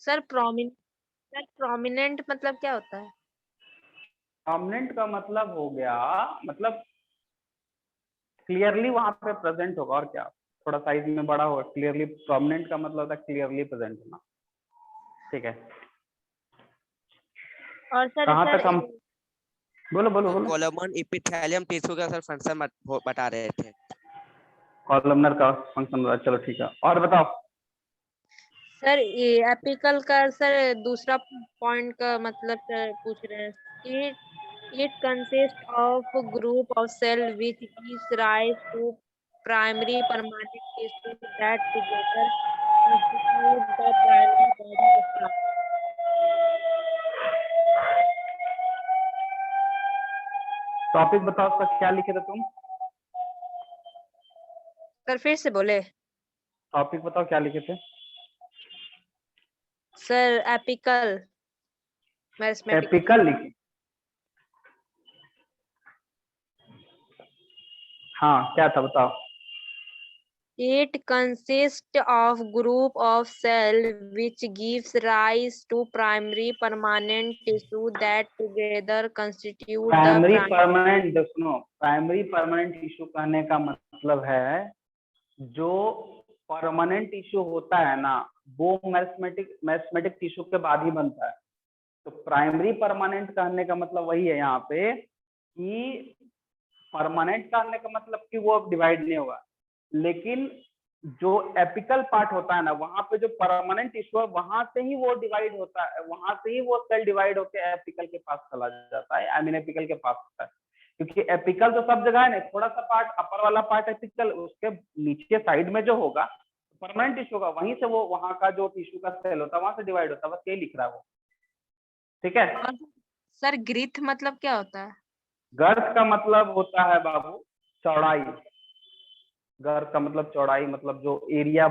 Sir prominent मतलब क्या होता है? प्रोमिनेंट का मतलब हो गया, मतलब क्लियरली वहां पे प्रेजेंट होगा, और क्या, थोड़ा साइज में बड़ा होगा। क्लियरली प्रोमिनेंट का मतलब होता है क्लियरली प्रेजेंट होना। ठीक है, और कहाँ सर तक हम, बोलो बोलो बोलो। कोलमन एपिथेलियम टिश्यू का सर फंक्शन बता रहे थे। कॉलमनर का फंक्शन, चलो ठीक है, और बताओ। सर ये एपिकल का सर दूसरा पॉइंट का मतलब सर पूछ रहे हैं। It consist of group of cell which gives rise to primary permanent tissue that together constitute the primary body of plant। Topic बताओ उसका, क्या लिखे थे तुम? सर फिर से बोले। टॉपिक बताओ क्या लिखे थे? Sir apical mathematics. एपिकल लिखे, हाँ क्या था बताओ। It consists of group of cell which gives rise to primary permanent tissue that together constitute the primary primary। Permanent, सुनो, प्राइमरी परमानेंट टिश्यू कहने का मतलब है जो परमानेंट टिश्यू होता है ना, वो मैथमेटिक टिश्यू के बाद ही बनता है। तो प्राइमरी परमानेंट कहने का मतलब वही है यहाँ पे कि परमानेंट कहने का मतलब कि वो अब डिवाइड नहीं होगा, लेकिन जो एपिकल पार्ट होता है ना, वहां पे जो परमानेंट टिश्यू है वहां से ही वो डिवाइड होता है, वहां से ही वो सेल डिवाइड होकर एपिकल के पास चला जाता है, आई मीन एपिकल के पास होता है। क्योंकि एपिकल तो सब जगह है ना, थोड़ा सा पार्ट अपर वाला पार्ट एपिकल, उसके नीचे साइड में जो होगा परमानेंट टिश्यू होगा, वहीं से वो वहां का जो टिश्यू का सेल होता है वहां से डिवाइड होता है, बस यही लिख रहा है वो। ठीक है। और सर ग्रिथ मतलब क्या होता है? गर्थ का मतलब होता है बाबू चौड़ाई। गर्थ का मतलब चौड़ाई, मतलब जो एरिया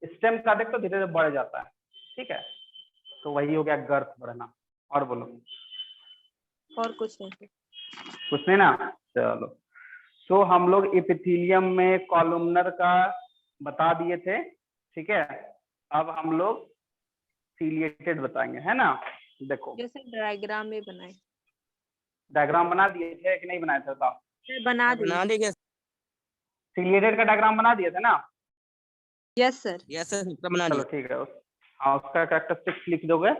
स्टेम का देख तो धीरे धीरे बढ़ जाता है। ठीक है, तो वही हो गया गर्थ बढ़ना। और बोलो। और कुछ नहीं। कुछ नहीं ना, चलो। तो हम लोग एपिथेलियम में कॉलमनर का बता दिए थे। ठीक है, अब हम लोग सीलिएटेड बताएंगे, है ना। देखो जैसे डायग्राम में बनाए। डायग्राम बना दिए थे कि नहीं बनाए थे बताओ। सर बना दिए। बना लीजिए। सीलिएटेड का डायग्राम बना दिए थे ना। Yes sir. यस सर, बना चलो लिया। ठीक है, हाँ उसका कैरेक्टरिस्टिक्स लिख दोगे।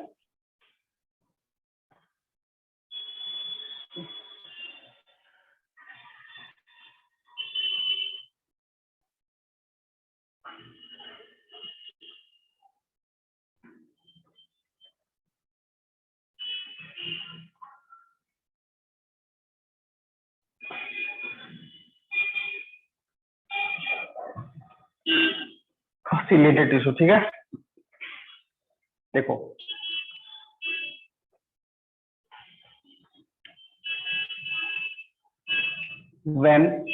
सीलिएटेड टिश्यू, ठीक है। देखो when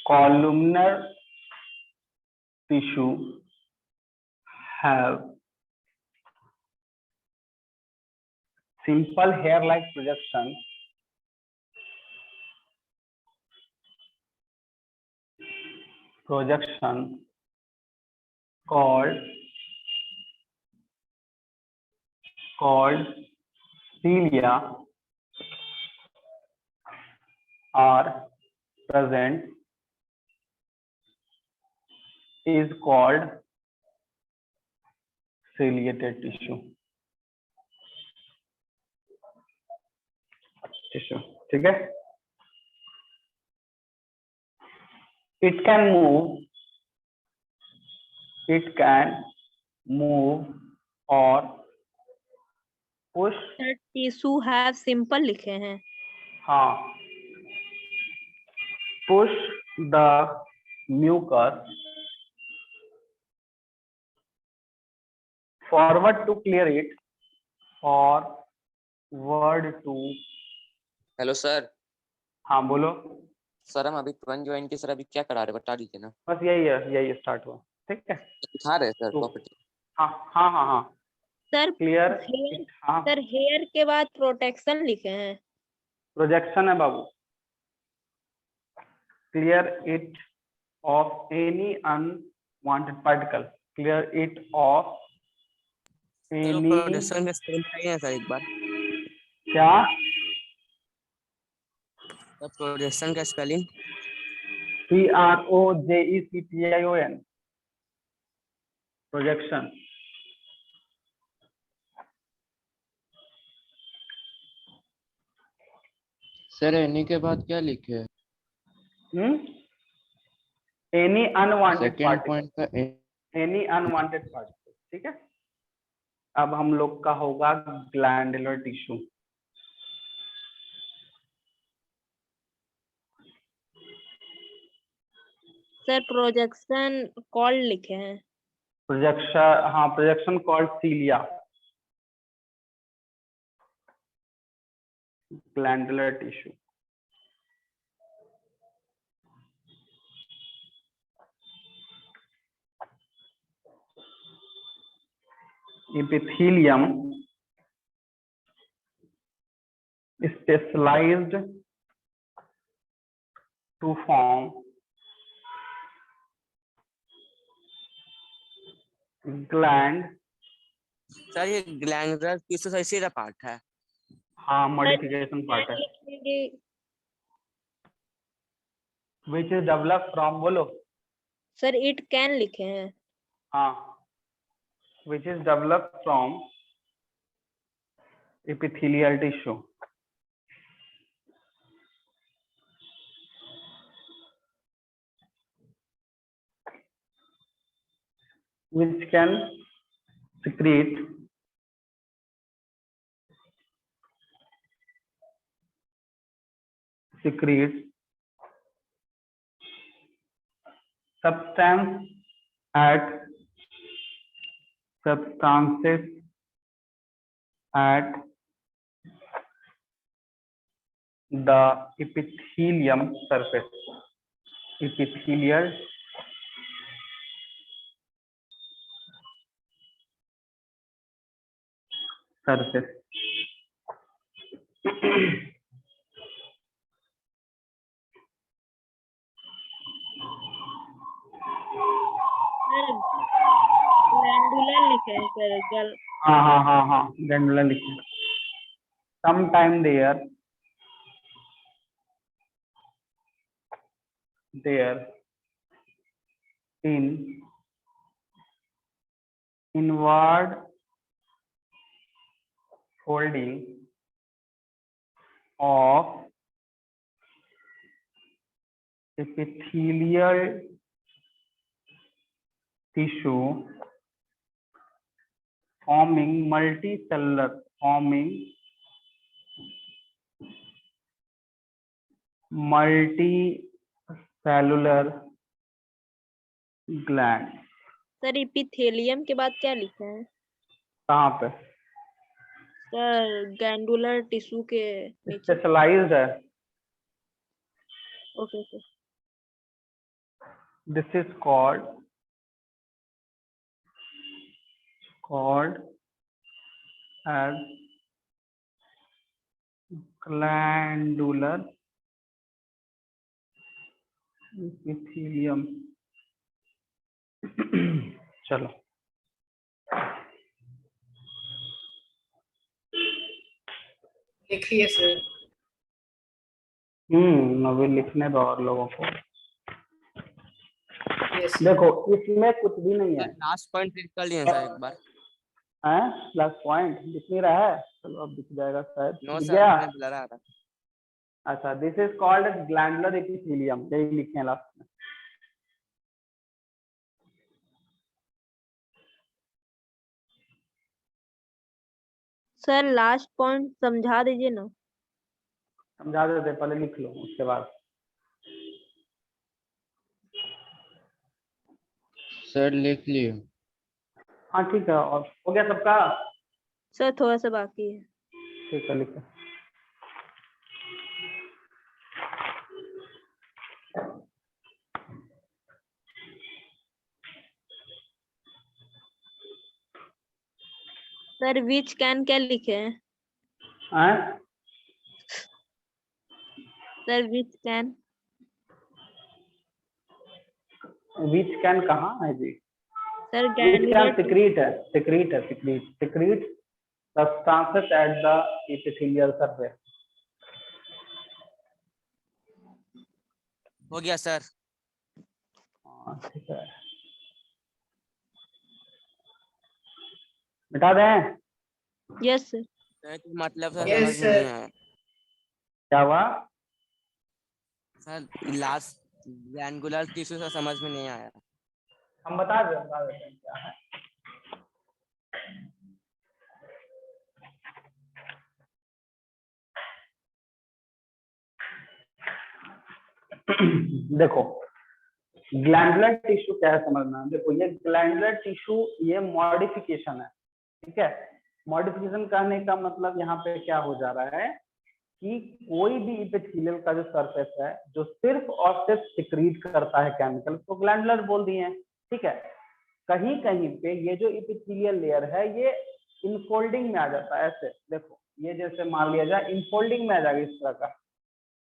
columnar tissue have simple hair-like projection called cilia are present is called ciliated tissue। ठीक है। it can move or push। Sir tissue have simple लिखे हैं। हाँ, push the mucus forward to clear it, forward to। Hello sir. हाँ बोलो। Sir हम अभी twenty join की, सर अभी क्या करा रहे बता दीजिए ना। बस यही है, यही स्टार्ट हुआ। ठीक है, दिखा रहे सर तो प्रॉपर्टी। हाँ हाँ हाँ हाँ सर क्लियर। हेयर। हाँ, सर हेयर के बाद प्रोटेक्शन लिखे हैं। प्रोजेक्शन है बाबू। Clear it of any unwanted particle. clear it of चलो any प्रोजेक्शन का स्पेलिंग बताइए ना सर एक बार। क्या प्रोजेक्शन का spelling. PROJECTION projection. Sir any के बाद क्या लिखे है? Any unwanted second particle, point का एनी अनवांटेड पार्टिकल। ठीक है, अब हम लोग का होगा glandular tissue. Sir projection called लिखे हैं। प्रोजेक्शन, हाँ projection called cilia, glandular tissue. epithelium specialized to form gland। Sir ये ग्लैंडुलर टिश्यू सर इसी का पार्ट है। हाँ मॉडिफिकेशन पार्ट है। विच इज डेवलप फ्रॉम, बोलो। सर इट कैन लिखे हैं। हाँ, which is develop from epithelial tissue। which can secrete substance at substances at the epithelium surface। epithelial surface। Sir glandular लिखे हैं सर। हाँ हाँ हाँ हाँ, ग्लैंडुलर लिखे। sometime there in inward folding of epithelial tissue forming multicellular gland। Sir epithelium के बाद क्या लिखे हैं? कहाँ पे? सर ग्लैंडुलर टिश्यू के नीचे। स्पेशलाइज्ड है। Okay sir. This is called as glandular epithelium। चलो लिखिए सर। अभी लिखने दो और लोगों को। यस देखो इसमें कुछ भी नहीं है। लास्ट पॉइंट रीड कर लिए सर एक बार। हैं? लास्ट पॉइंट दिख नहीं रहा है? चलो अब दिख जाएगा शायद। नो दिख सर, गया? हमें ब्लर आ रहा। अच्छा, this is called as glandular epithelium, यही लिखे हैं लास्ट में। सर लास्ट पॉइंट समझा दीजिए ना। समझा देते, पहले लिख लो उसके बाद। सर लिख लिए। हाँ ठीक है, और हो गया सबका? सर थोड़ा सा बाकी है। ठीक है, लिखो। सर विच कैन क्या लिखे हैं? हैं? Sir which can which can कहाँ है जी? सर ये क्या ग्लैंडुलर सिक्रीट है, secrete substances at the epithelial surface. हो गया सर। हाँ ठीक है, मिटा दें। Yes sir. मतलब सर Yes, समझ में नहीं आया क्या हुआ? Sir, last glandular tissue sir समझ में नहीं आया। हम बता देते हैं क्या है। देखो ग्लैंडुलर टिश्यू क्या है समझना। देखो ये ग्लैंडुलर टिश्यू ये मॉडिफिकेशन है, ठीक है। मॉडिफिकेशन करने का मतलब यहाँ पे क्या हो जा रहा है कि कोई भी इपिथेलियल का जो सरफेस है जो सिर्फ और सिर्फ सिक्रीट करता है केमिकल, तो ग्लैंडुलर बोल दिए हैं, ठीक है। कहीं कहीं पे ये जो इपिथेलियल लेयर है ये इनफोल्डिंग में आ जाता है, ऐसे देखो ये जैसे मान लिया जाए इनफोल्डिंग में आ जाएगा,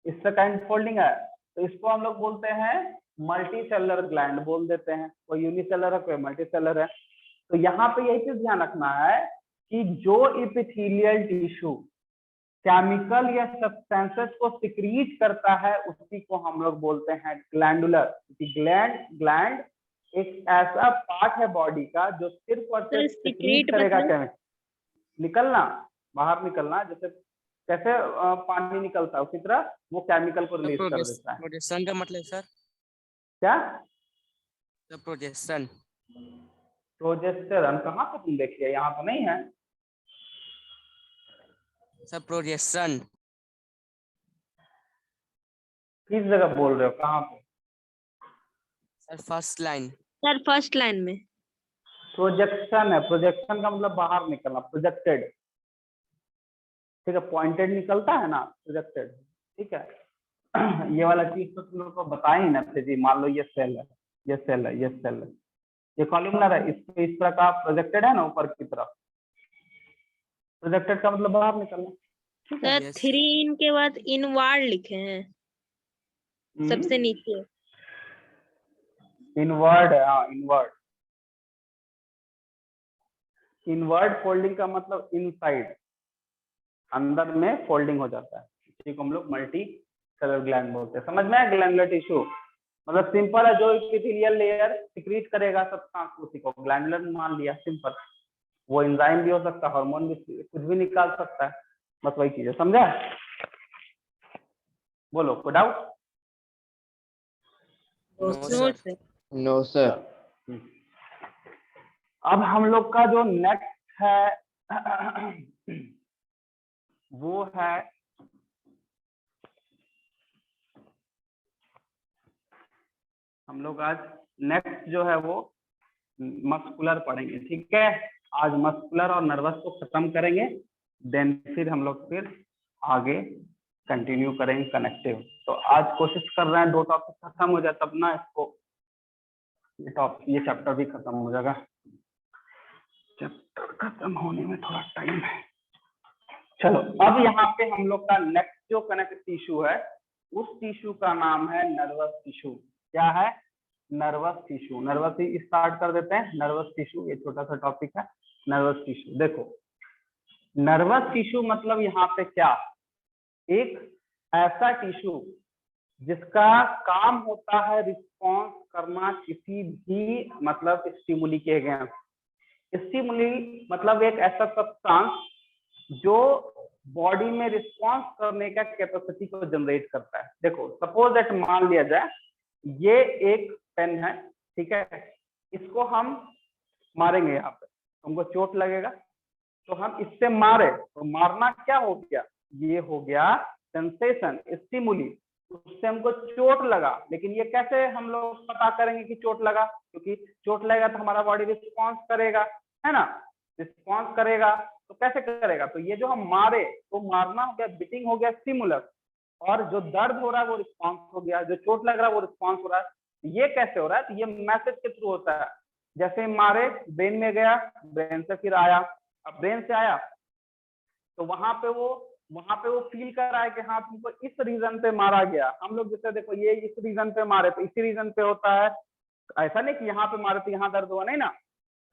इस तरह का इनफोल्डिंग है, तो इसको हम लोग बोलते हैं मल्टी सेलर ग्लैंड बोल देते हैं। कोई यूनिसेलर है, कोई मल्टी सेलर है। तो यहाँ पे यही चीज ध्यान रखना है कि जो इपिथेलियल टिश्यू केमिकल या सब्सटेंसेस को सिक्रीट करता है उसी को हम लोग बोलते हैं ग्लैंडुलर। ग्लैंड एक ऐसा पार्ट है बॉडी का जो सिर्फ और सिर्फ सिक्रीट करेगा केमिकल, निकलना बाहर निकलना, जैसे कैसे पानी निकलता है उसी तरह वो केमिकल को रिलीज कर देता है। प्रोजेक्शन का मतलब सर क्या? प्रोजेक्शन। प्रोजेस्टेरॉन कहाँ पे तुम देखिए, यहाँ तो नहीं है सर प्रोजेक्शन किस जगह बोल रहे हो, कहाँ पे? Sir first line. Sir first line में प्रोजेक्शन है, प्रोजेक्शन का मतलब बाहर निकलना, प्रोजेक्टेड, ठीक है। पॉइंटेड निकलता है ना, प्रोजेक्टेड, ठीक है। ये वाला चीज तो तुम लोग को बताया ही ना थे जी। मान लो ये सेल है, ये सेल है, ये सेल है, ये कॉलमनर है, इस तरह का प्रोजेक्टेड है ना ऊपर की तरफ। प्रोजेक्टेड का मतलब बाहर निकलना, ठीक है। सर 3 के बाद इनवार्ड लिखे हैं सबसे नीचे। इनवर्ड है, हाँ इनवर्ड। इनवर्ड फोल्डिंग का मतलब इनसाइड, अंदर में फोल्डिंग हो जाता है, इसी को हम लोग मल्टी सेलर ग्लैंड बोलते हैं। समझ में आया? ग्लैंडुलर टिश्यू मतलब सिंपल है, जो इपिथेलियल लेयर सिक्रीट करेगा सब्सटेंस उसी को ग्लैंडुलर मान लिया, सिंपल। वो एंजाइम भी हो सकता है, हार्मोन भी, कुछ भी निकाल सकता है, बस वही चीज है। समझा? बोलो कोई doubt? No sir. No sir. अब हम लोग का जो नेक्स्ट है वो है हम लोग आज नेक्स्ट जो है वो मस्कुलर पढ़ेंगे, ठीक है। आज मस्कुलर और नर्वस को खत्म करेंगे, देन फिर हम लोग फिर आगे कंटिन्यू करेंगे कनेक्टिव। तो आज कोशिश कर रहे हैं 2 टॉपिक खत्म हो जाए तब ना इसको ये चैप्टर भी खत्म हो जाएगा। चैप्टर खत्म होने में थोड़ा टाइम है। चलो अब यहाँ पे हम लोग का नेक्स्ट जो कनेक्ट टिश्यू है उस टिश्यू का नाम है नर्वस टिश्यू। क्या है? Nervous tissue. नर्वस ही स्टार्ट कर देते हैं। नर्वस टिश्यू ये छोटा सा टॉपिक है। नर्वस टिश्यू देखो, नर्वस टिश्यू मतलब यहाँ पे क्या, एक ऐसा टिश्यू जिसका काम होता है रिस्पॉन्स करना किसी भी मतलब स्टिमुली के अगेंस्ट। स्टिमुली मतलब एक ऐसा सब्सटेंस जो बॉडी में रिस्पॉन्स करने का कैपेसिटी को जनरेट करता है। देखो सपोज दैट मान लिया जाए ये एक पेन है, ठीक है, इसको हम मारेंगे, यहाँ पे हमको चोट लगेगा तो हम इससे मारे तो मारना क्या हो गया, ये हो गया सेंसेशन, स्टिमुली, उससे हमको चोट लगा। लेकिन ये कैसे हम लोग पता करेंगे कि चोट लगा, क्योंकि चोट लगेगा तो हमारा बॉडी रिस्पॉन्स करेगा, है ना, रिस्पॉन्स करेगा। तो कैसे करेगा, तो ये जो हम मारे तो मारना हो गया, बिटिंग हो गया स्टिमुलस, और जो दर्द हो रहा है वो रिस्पॉन्स हो गया, जो चोट लग रहा है वो रिस्पॉन्स हो रहा है। ये कैसे हो रहा है, तो ये मैसेज के थ्रू होता है। जैसे मारे ब्रेन में गया, ब्रेन से फिर आया, अब ब्रेन से आया तो वहां पे वो फील कर रहा है कि हाँ तुमको इस रीजन पे मारा गया। हम लोग जैसे देखो ये इस रीजन पे मारे तो इसी रीजन पे होता है, ऐसा नहीं कि यहाँ पे मारे तो यहाँ दर्द हुआ, नहीं ना,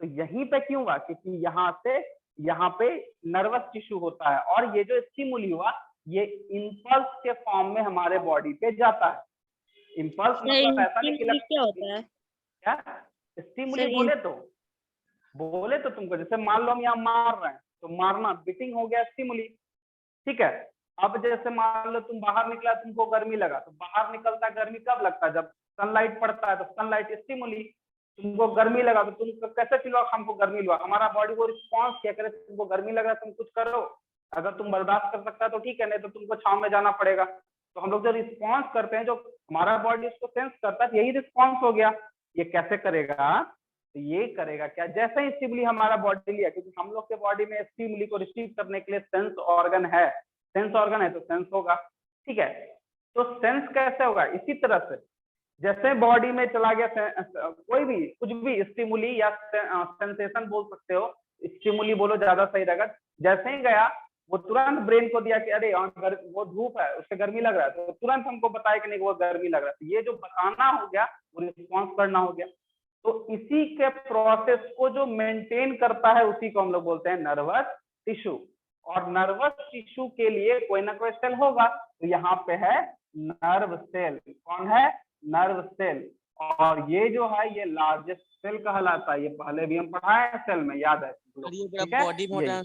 तो यहीं पे क्यों हुआ, क्योंकि यहाँ से यहाँ पे नर्वस टिश्यू होता है, और ये जो स्टिमुली हुआ ये इम्पल्स के फॉर्म में हमारे बॉडी पे जाता है। इम्पल्स मतलब ऐसा नहीं कि क्या होता है क्या स्टिमुली सर? बोले तो तुमको, जैसे मान लो हम यहाँ मार रहे हैं तो मारना बिटिंग हो गया स्टिमुली, ठीक है। अब जैसे मान लो तुम बाहर निकला, तुमको गर्मी लगा, तो बाहर निकलता गर्मी कब लगता है, जब सनलाइट पड़ता है, तो सनलाइट स्टिमुली। तुमको गर्मी लगा तो तुम कैसे फील हुआ, हमको गर्मी लगा, हमारा बॉडी को रिस्पॉन्स क्या करे, तुमको गर्मी लग रहा है तुम कुछ करो, अगर तुम बर्दाश्त कर सकता है तो ठीक है, नहीं तो तुमको छांव में जाना पड़ेगा। तो हम लोग जो रिस्पॉन्स करते हैं, जो हमारा बॉडी उसको सेंस करता है, यही रिस्पॉन्स हो गया। ये कैसे करेगा, तो ये करेगा क्या, जैसे ही स्टिमुली हमारा बॉडी लिया, क्योंकि हम लोग के बॉडी में स्टिमुली को रिसीव करने के लिए सेंस ऑर्गन है तो सेंस होगा, ठीक है। तो सेंस कैसे होगा, इसी तरह से जैसे बॉडी में चला गया कोई भी कुछ भी स्टिमुली या सेंसेशन बोल सकते हो, स्टिमुली बोलो ज्यादा सही रहेगा। जैसे ही गया वो तुरंत ब्रेन को दिया कि अरे वो धूप है, उससे गर्मी लग रहा है, तो तुरंत हमको बताया कि नहीं वो गर्मी लग रहा है। ये जो बताना हो गया वो रिस्पॉन्स करना हो गया। तो इसी के प्रोसेस को जो मेंटेन करता है उसी को हम लोग बोलते हैं नर्वस टिश्यू। और नर्वस टिश्यू के लिए कोई ना कोई सेल होगा, तो यहाँ पे है नर्व सेल। कौन है, नर्व सेल। और ये जो है ये लार्जेस्ट सेल कहलाता है, ये पहले भी हम पढ़ाए हैं सेल में, याद है, ठीक है। बॉडी में होता है।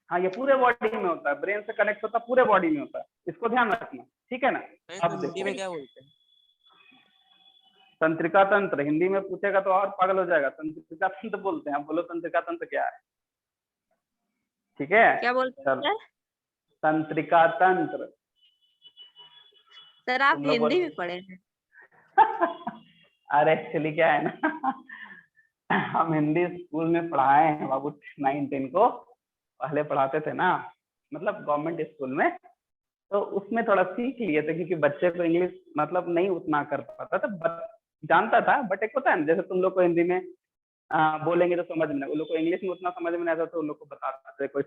हाँ ये पूरे बॉडी में होता है, ब्रेन से कनेक्ट होता है, पूरे बॉडी में होता है, इसको ध्यान रखना, ठीक है ना। अब हिंदी में क्या बोलते हैं, तंत्रिका तंत्र, हिंदी में पूछेगा तो और पागल हो जाएगा, तंत्रिका तंत्र बोलते हैं। आप बोलो तंत्रिका तंत्र क्या है, ठीक है, क्या बोलते हैं तंत्रिका तंत्र। सर? आप हिंदी में पढ़े हैं? अरे एक्चुअली क्या है ना, हम हिंदी स्कूल में पढ़ाए हैं बाबू, 9-10 को पहले पढ़ाते थे ना, मतलब गवर्नमेंट स्कूल में, तो उसमें थोड़ा सीख लिए थे, क्योंकि बच्चे को इंग्लिश मतलब नहीं उतना कर पाता था, जानता था, बट एक होता है ना, जैसे तुम लोग को हिंदी में बोलेंगे तो समझ में नहीं, उन लोग को इंग्लिश में उतना समझ में नहीं आता, तो उन लोग को बताते थे कोई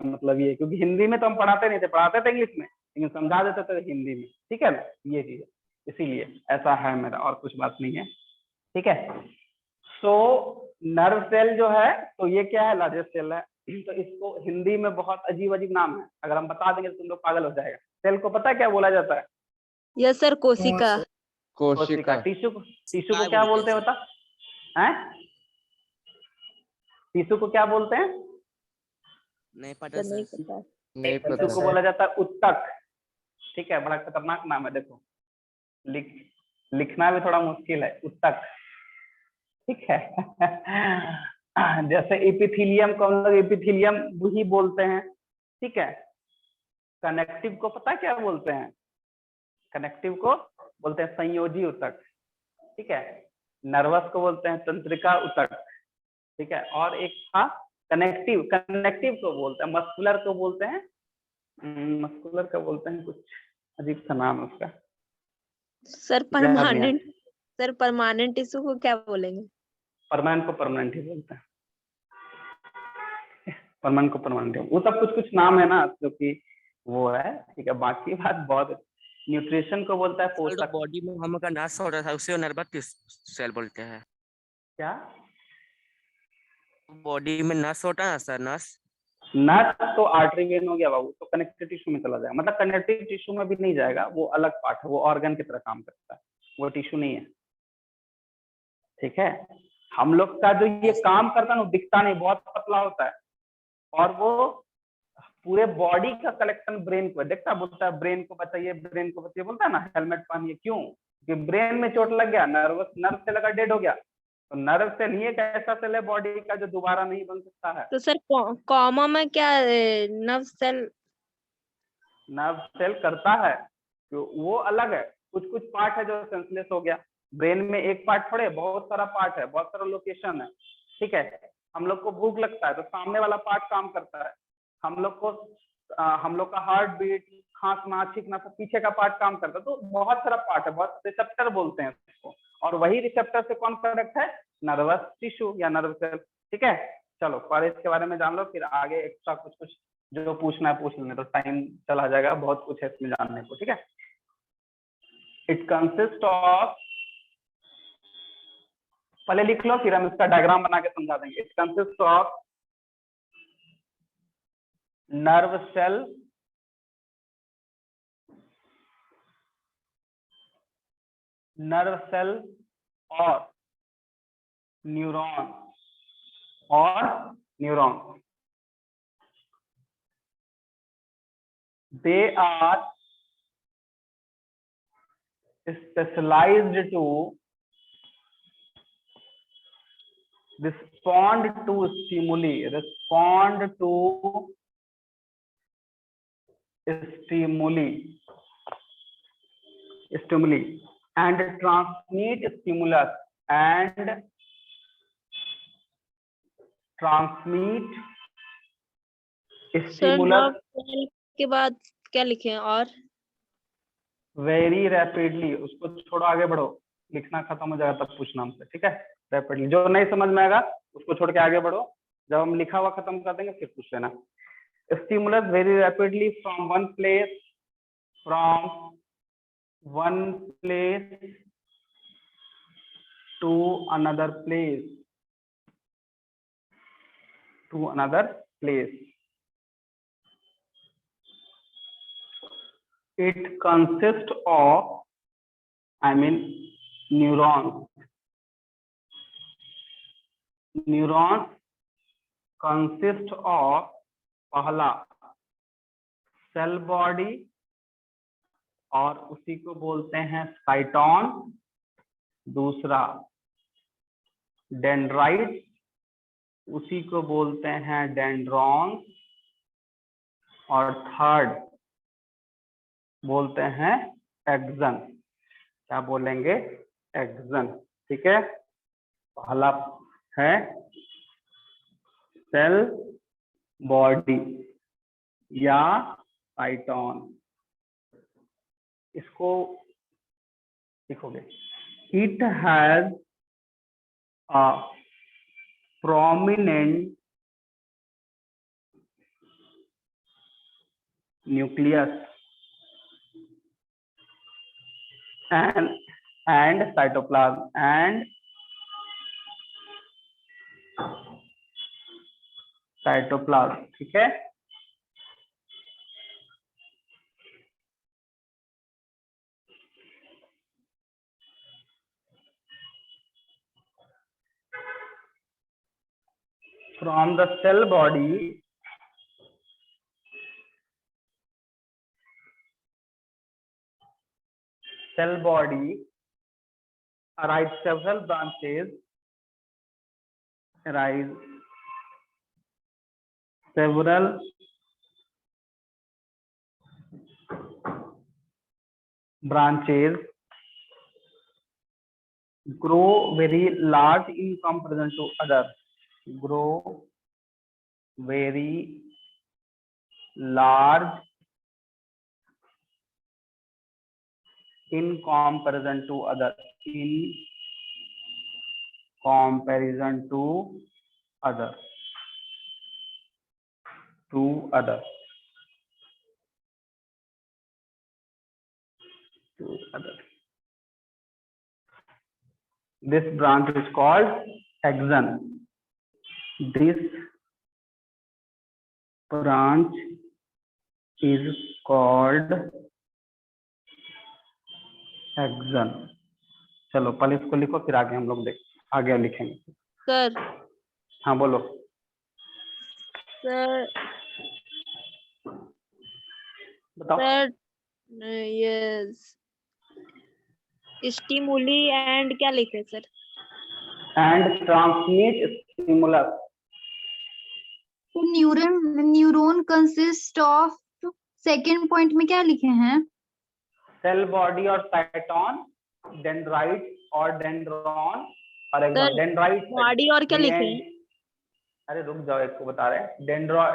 मतलब ये, क्योंकि हिंदी में तो हम पढ़ाते नहीं थे, पढ़ाते थे इंग्लिश में, लेकिन समझा देते थे हिंदी में, ठीक है ना, ये चीज, इसीलिए ऐसा है मेरा, और कुछ बात नहीं है, ठीक है। सो नर्व सेल जो है, तो ये क्या है, लार्जेस्ट सेल है, तो इसको हिंदी में बहुत अजीब अजीब नाम है, अगर हम बता देंगे तो तुम लोग पागल हो जाएगा। सेल को पता है क्या बोला जाता है? यस सर, कोशिका। कोशिका। टिश्यू को क्या बोलते हैं बता, हैं? टिश्यू को क्या बोलते हैं? नहीं पता सर। नहीं पता। टिश्यू को बोला जाता है उत्तक, ठीक है, बड़ा खतरनाक नाम है, देखो लिखना भी थोड़ा मुश्किल है, उत्तक, ठीक है। जैसे एपिथीलियम को हम लोग एपिथीलियम ही बोलते हैं, ठीक है। कनेक्टिव को पता क्या बोलते हैं? कनेक्टिव को बोलते हैं संयोजी ऊतक, ठीक है। नर्वस को बोलते हैं तंत्रिका ऊतक, ठीक है। और एक था कनेक्टिव को बोलते हैं, मस्कुलर को बोलते हैं, मस्कुलर का बोलते हैं, कुछ अजीब सा नाम है उसका सर। परमानेंट टिश्यू को क्या बोलेंगे? परमानेंट को परमानेंट ही बोलते हैं, परमानेंट को परमानेंट, वो सब कुछ नाम है ना, जो कि वो है, ठीक है। बाकी बात बहुत, न्यूट्रिशन को बोलता है पोषक। बॉडी में हम का नस हो रहा था, उसे नर्वस सेल बोलते हैं क्या? बॉडी में नस होता है ना सर, नस तो आर्टरी वेन हो गया बाबू, तो कनेक्टिव टिश्यू में चला जाएगा, मतलब कनेक्टिव टिश्यू में भी नहीं जाएगा, वो अलग पार्ट है, वो ऑर्गन की तरह काम करता है, वो टिश्यू नहीं है, ठीक है। हम लोग का जो ये काम करता है ना, दिखता नहीं, बहुत पतला होता है, और वो पूरे बॉडी का कलेक्शन ब्रेन को देखता, बोलता है ब्रेन को बचाइए, ब्रेन को बचाइए, बोलता है ना हेलमेट पहनिए, क्यों? क्योंकि ब्रेन में चोट लग गया, नर्व सेल अगर डेड हो गया, तो नर्व सेल ही एक ऐसा सेल है बॉडी का जो दोबारा नहीं बन सकता है। तो सर कॉमा में क्या नर्व सेल करता है, तो वो अलग है, कुछ पार्ट है जो सेंसलेस हो गया, ब्रेन में एक पार्ट थोड़े, बहुत सारा पार्ट है, बहुत सारा लोकेशन है, ठीक है। हम लोग को भूख लगता है तो सामने वाला पार्ट काम करता है, हम लोग का हार्ट बीट, खांसना, छींकना, तो पीछे का पार्ट काम करता है, तो बहुत सारा पार्ट है, बहुत रिसेप्टर बोलते हैं इसको, और वही रिसेप्टर से कौन कनेक्ट है? नर्वस टिश्यू या नर्व सेल, ठीक है। चलो पर इसके बारे में जान लो, फिर आगे एक्स्ट्रा कुछ जो पूछना है पूछ लेना, तो टाइम चला जाएगा, बहुत कुछ है इसमें जानने को, ठीक है। इट कंसिस्ट ऑफ पहले लिख लो फिर हम इसका डायग्राम बना के समझा देंगे। It consist of nerve cell, और neuron they are specialized to respond to stimuli and transmit stimulus sir drop के बाद क्या लिखे और वेरी रैपिडली। उसको छोड़ो, आगे बढ़ो, लिखना खत्म हो जाएगा तब पूछना हमसे, ठीक है। रैपिडली, जो नहीं समझ में आएगा उसको छोड़ के आगे बढ़ो, जब हम लिखा हुआ खत्म कर देंगे फिर पूछ लेना। Stimulus very rapidly from one place to another place. It consists of, neurons. Neurons consist of पहला सेल बॉडी और उसी को बोलते हैं साइटोन, दूसरा डेंड्राइट उसी को बोलते हैं डेंड्रॉन, और थर्ड बोलते हैं एक्सन। क्या बोलेंगे? एक्सन, ठीक है। पहला है सेल बॉडी या साइटोन, इसको लिखोगे। It has a prominent nucleus and cytoplasm ठीक है। From the cell body arise several branches grow very large in comparison to others. Grow very large in comparison to others. This branch is called axon. This branch is called axon. चलो पहले इसको लिखो फिर आगे हम लोग आगे लिखेंगे। सर हाँ बोलो। सर बताओ। सर यस स्टिमुली एंड क्या लिखे sir? And transmit stimulus. Neuron consist of, second point में क्या लिखे हैं? सेल बॉडी और साइटोन, डेंड्राइट और डेंड्रॉन, और एक्सन। डेंड्राइट बॉडी और क्या लिखे हैं? अरे रुक जाओ, एक को बता रहे हैं।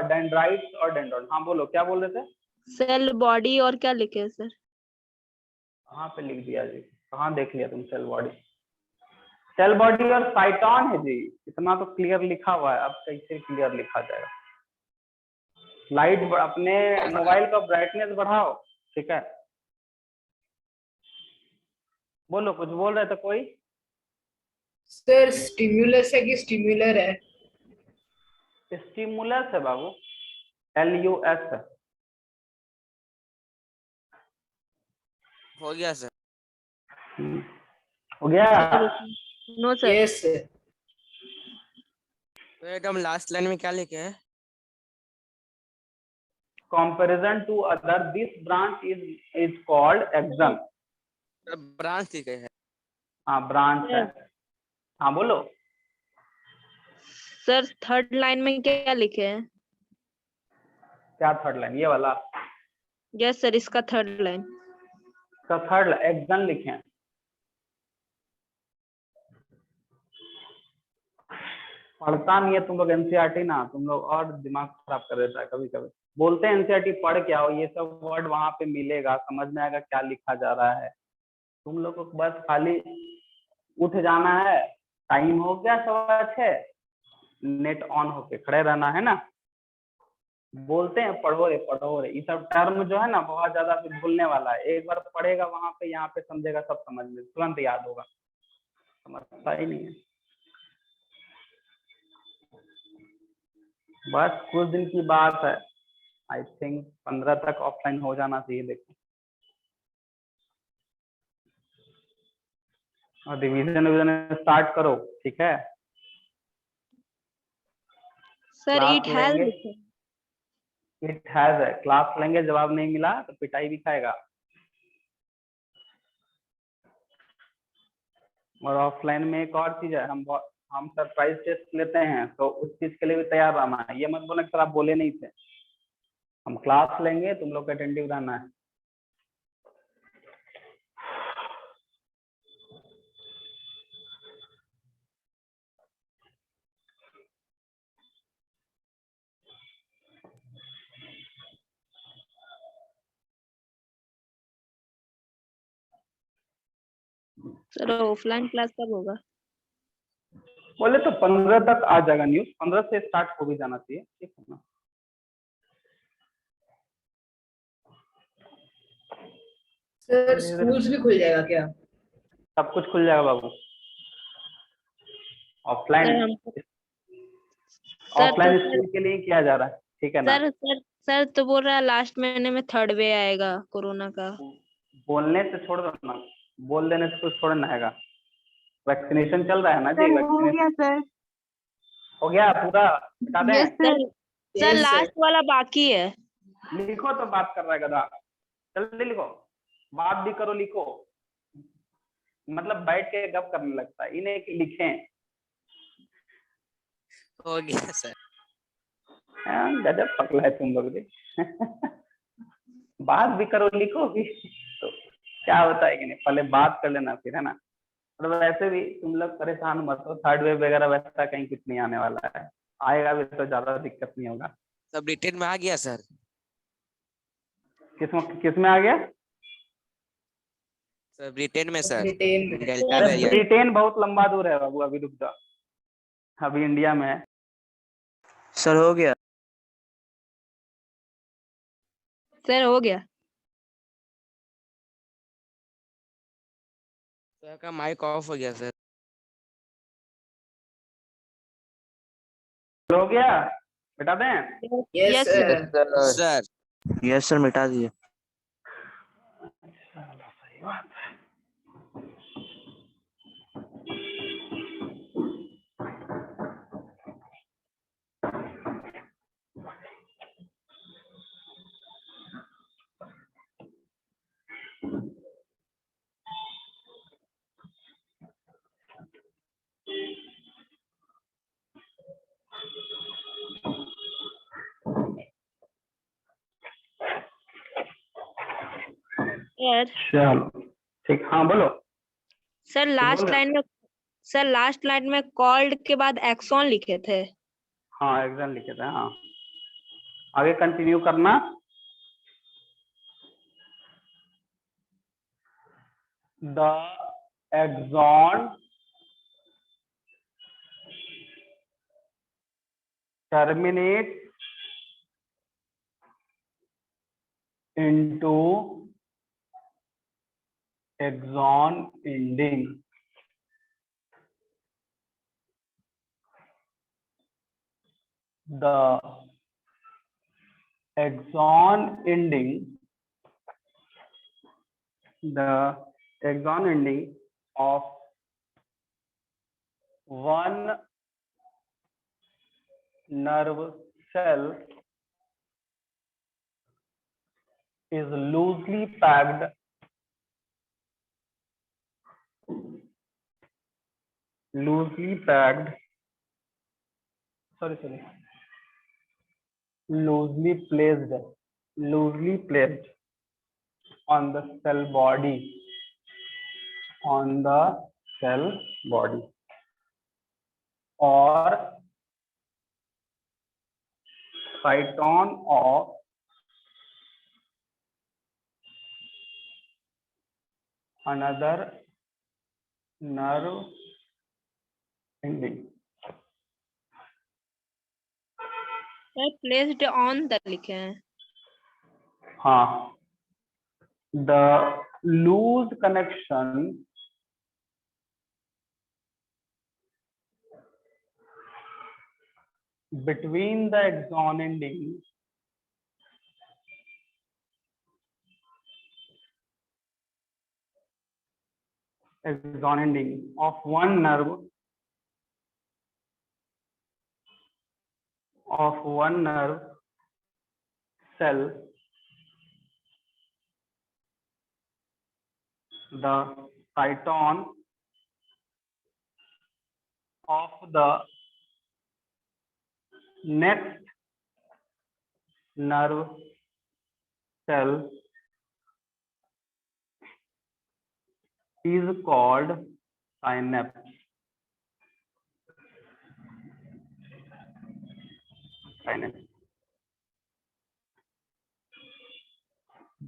डेंड्राइट और डेंड्रॉन। हाँ बोलो, क्या बोल रहे थे? सेल बॉडी और क्या लिखे हैं सर? कहाँ पे लिख दिया जी? कहाँ देख लिया तुम? सेल बॉडी और साइटोन है जी, इतना तो क्लियर लिखा हुआ है। अब कैसे क्लियर लिखा जाएगा? लाइट अपने मोबाइल का ब्राइटनेस बढ़ाओ, ठीक है। बोलो, कुछ बोल रहे थे कोई? सर स्टिम्युलस है कि स्टिम्युलर है? स्टिमुलस है बाबू, LUS है। हो गया सर। हो गया। No sir. Yes sir. तो एकदम लास्ट लाइन में क्या लिखे हैं? Comparison to other this branch is called axon. Branch लिखे हैं। हाँ ब्रांच है। हाँ बोलो। सर थर्ड लाइन में क्या लिखे हैं? क्या थर्ड लाइन, ये वाला? यस सर, इसका थर्ड लाइन। इसका थर्ड एक्सन लिखे हैं। पढ़ता नहीं है तुम लोग एनसीईआरटी ना, तुम लोग और दिमाग खराब कर देता है कभी कभी। बोलते हैं एनसीईआरटी पढ़ के आओ, ये सब वर्ड वहां पे मिलेगा, समझ में आएगा क्या लिखा जा रहा है। तुम लोग को बस खाली उठ जाना है, टाइम हो गया 6:15, नेट ऑन होके खड़े रहना है ना। बोलते हैं पढ़ो रे, ये सब टर्म जो है ना बहुत ज्यादा फिर भूलने वाला है। एक बार पढ़ेगा वहां पे, यहाँ पे समझेगा, सब समझ में तुरंत याद होगा। समझता ही नहीं है। बस कुछ दिन की बात है, आई थिंक 15 तक ऑफलाइन हो जाना चाहिए। देखो और रिवीजन स्टार्ट करो, ठीक है? सर क्लास इट हैज लेंगे, लिखे। इट हैज है, क्लास लेंगे, जवाब नहीं मिला तो पिटाई भी खाएगा। और ऑफलाइन में एक और चीज है, हम सरप्राइज टेस्ट लेते हैं, तो उस चीज के लिए भी तैयार रहना है। ये मत बोलना कि सर आप बोले नहीं थे। हम क्लास लेंगे, तुम लोग को अटेंटिव रहना है। सर ऑफलाइन क्लास कब होगा? बोले तो 15 तक आ जाएगा न्यूज, 15 से स्टार्ट हो भी जाना चाहिए, ठीक है ना? सर स्कूल्स भी खुल जाएगा क्या? सब कुछ खुल जाएगा बाबू। सर ऑफलाइन, हमको सर तो ऑफलाइन सर स्कूल के लिए किया जा रहा है, ठीक है ना? सर तो बोल रहा है लास्ट महीने में थर्ड वे आएगा कोरोना का। बोलने से छोड़ दो ना, बोल देने से कुछ थोड़ा ना आएगा। वैक्सीनेशन चल रहा है ना जी, सर हो वैक्सीनेशन गया सर। हो गया पूरा? बता यस दें? सर। सर Yes, लास्ट वाला बाकी है। लिखो तो बात कर रहा है गधा, जल्दी लिखो, बात भी करो, लिखो। मतलब बैठ के गप करने लगता है, इन्हें कि लिखें। हो गया सर। गजब पकड़ा है तुम लोग भी। बात भी करो, लिखो भी, तो क्या होता है कि नहीं, पहले बात कर लेना फिर, है ना? और वैसे भी तुम लोग परेशान मत हो, थर्ड वेव वगैरह वैसा कहीं कुछ नहीं आने वाला है। आएगा भी तो ज्यादा दिक्कत नहीं होगा। सब रिटेन में आ गया सर। किसमें आ गया? सब रिटेन में सर। रिटेन में। Delta sir variant. ब्रिटेन बहुत लंबा दूर है बाबू, अभी रुक जाओ, अभी इंडिया में है। सर हो गया। सर हो गया। सर का माइक ऑफ हो गया सर। हो गया, बता दें? Yes yes sir. Sir. Sir yes sir मिटा दिए। सही बात है। सर चलो ठीक, हाँ बोलो। सर बोल लास्ट रहे? लाइन में सर लास्ट लाइन में कॉल्ड के बाद एक्सॉन लिखे थे। हाँ एग्जाम लिखे थे, हाँ आगे कंटिन्यू करना। The axon terminates into axon ending. the axon ending of one nerve cell is loosely packed loosely placed on the cell body or cyton of another nerve ending. Sir placed on the लिखे हैं. हाँ, the loose connection between the axon ending of one nerve cell, the cyton of the next nerve cell is called synapse.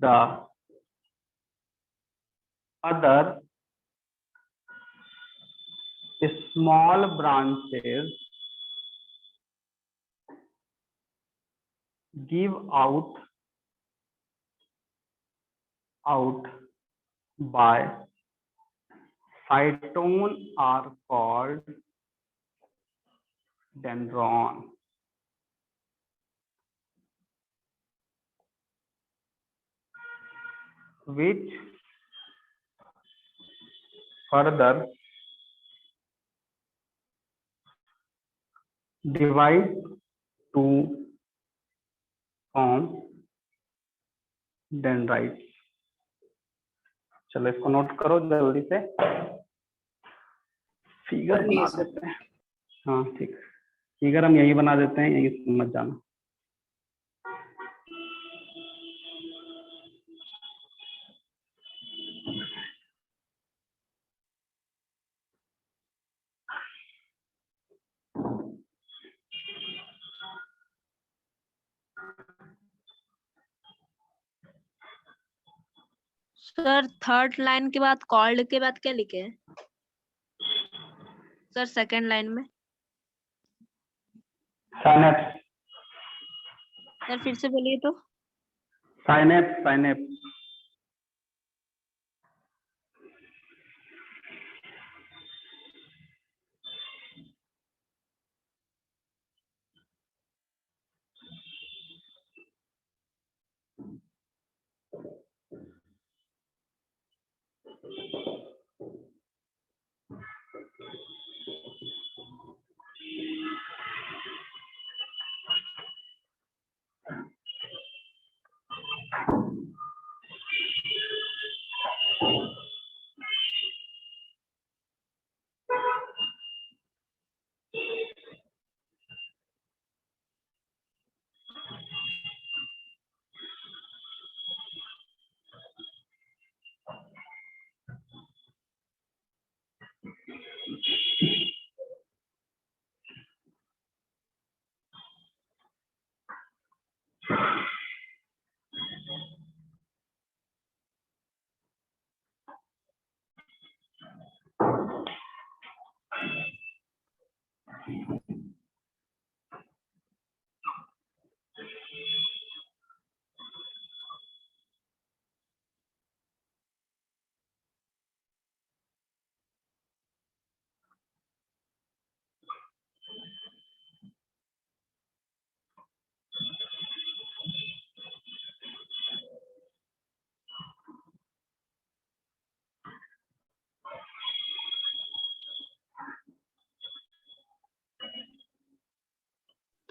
The other small branches give out by cytone are called dendron. Which further divide to form dendrites. चलो इसको note करो जल्दी से, figure बना देते हैं. हाँ ठीक, फिगर हम यही बना देते हैं, यही समझ जाना. सर थर्ड लाइन के बाद कॉल्ड के बाद क्या लिखे हैं सर? सेकंड लाइन में साइनेप्स. सर फिर से बोलिए तो. साइनेप्स.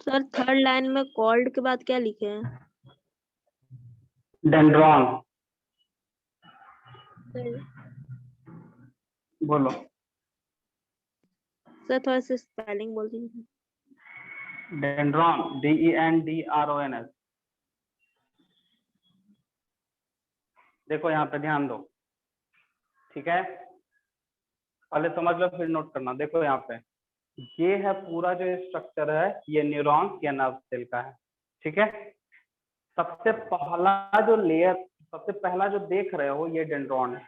सर थर्ड लाइन में कॉल्ड के बाद क्या लिखे हैं? डेंड्रॉन। सर बोलो। सर थोड़ा सा स्पेलिंग बोल दीजिए। Dendron, DENDRON। देखो यहाँ पे ध्यान दो, ठीक है, पहले समझ लो फिर नोट करना। देखो यहाँ पे ये है पूरा जो स्ट्रक्चर है, ये न्यूरॉन्स या नर्व सेल का है, ठीक है। सबसे पहला जो देख रहे हो ये डेंड्रॉन है,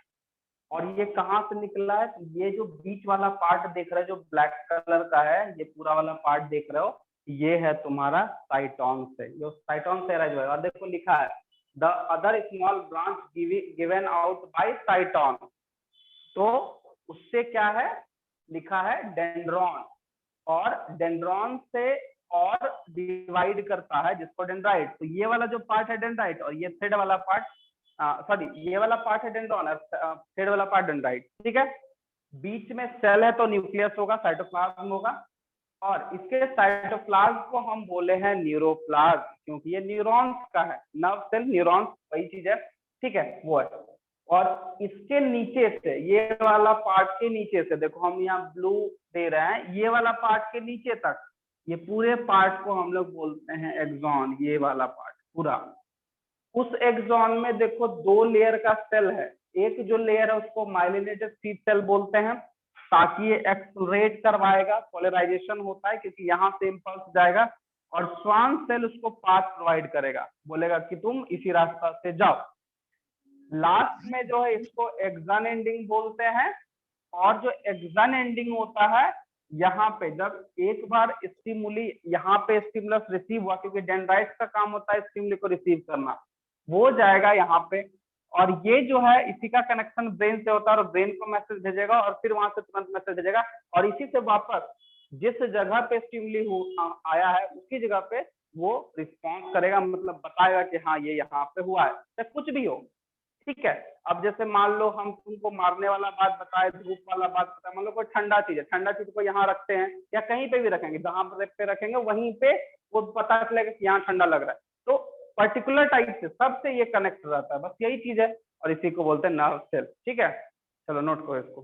और ये कहाँ से निकला है? ये जो बीच वाला पार्ट देख रहे हो जो ब्लैक कलर का है, ये पूरा वाला पार्ट देख रहे हो, ये है तुम्हारा साइटोन से, जो साइटोन से अरेंज हुआ है। देखो लिखा है the other small branch given out by साइटोन, तो उससे क्या है लिखा है डेंड्रॉन, और डेंड्रॉन से और डिवाइड करता है जिसको डेंड्राइट। तो ये वाला जो पार्ट है डेंड्राइट, और ये थ्रेड वाला पार्ट, सॉरी ये वाला पार्ट है डेंड्रॉन और थ्रेड वाला पार्ट डेंड्राइट, ठीक है। बीच में सेल है तो न्यूक्लियस होगा, साइटोप्लाज्म होगा, और इसके साइटोप्लाज्म को हम बोले हैं न्यूरोप्लाज्म, क्योंकि ये न्यूरॉन्स का है। नर्व सेल न्यूरॉन्स वही चीज है, ठीक है, वो है। और इसके नीचे से, ये वाला पार्ट के नीचे से, देखो हम यहाँ ब्लू दे रहे हैं, ये वाला पार्ट के नीचे तक, ये पूरे पार्ट को हम लोग बोलते हैं एक्सॉन। ये वाला पार्ट पूरा, उस एक्सॉन में देखो 2 लेयर का सेल है। एक जो लेयर है उसको माइलिनेटेड सीड सेल बोलते हैं, ताकि ये एक्सलरेट करवाएगा, पोलराइजेशन होता है क्योंकि यहाँ से इम्पल्स जाएगा, और स्वान सेल उसको पाथ प्रोवाइड करेगा, बोलेगा कि तुम इसी रास्ता से जाओ। लास्ट में जो है इसको एक्सन एंडिंग बोलते हैं, और जो एक्सन एंडिंग होता है यहाँ पे, जब एक बार स्टिमुली यहाँ पे स्टिमुलस रिसीव हुआ, क्योंकि डेंड्राइट्स का काम होता है स्टिमुली को रिसीव करना, वो जाएगा यहाँ पे, और ये जो है इसी का कनेक्शन ब्रेन से होता है, और ब्रेन को मैसेज भेजेगा और फिर वहां से तुरंत मैसेज भेजेगा, और इसी से वापस जिस जगह पे स्टिमुली आया है उसी जगह पे वो रिस्पॉन्स करेगा, मतलब बताएगा कि हाँ ये यहाँ पे हुआ है, चाहे कुछ भी हो, ठीक है। अब जैसे मान लो हम तुमको मारने वाला बात बताए, धूप वाला बात बताए, मान लो कोई ठंडा चीज है, ठंडा चीज को यहाँ रखते हैं या कहीं पे भी रखेंगे, जहां पे रखेंगे वहीं पे वो पता चलेगा कि यहाँ ठंडा लग रहा है। तो पर्टिकुलर टाइप से सबसे ये कनेक्ट रहता है, बस यही चीज है, और इसी को बोलते हैं नर्व सेल, ठीक है। चलो नोट करो इसको।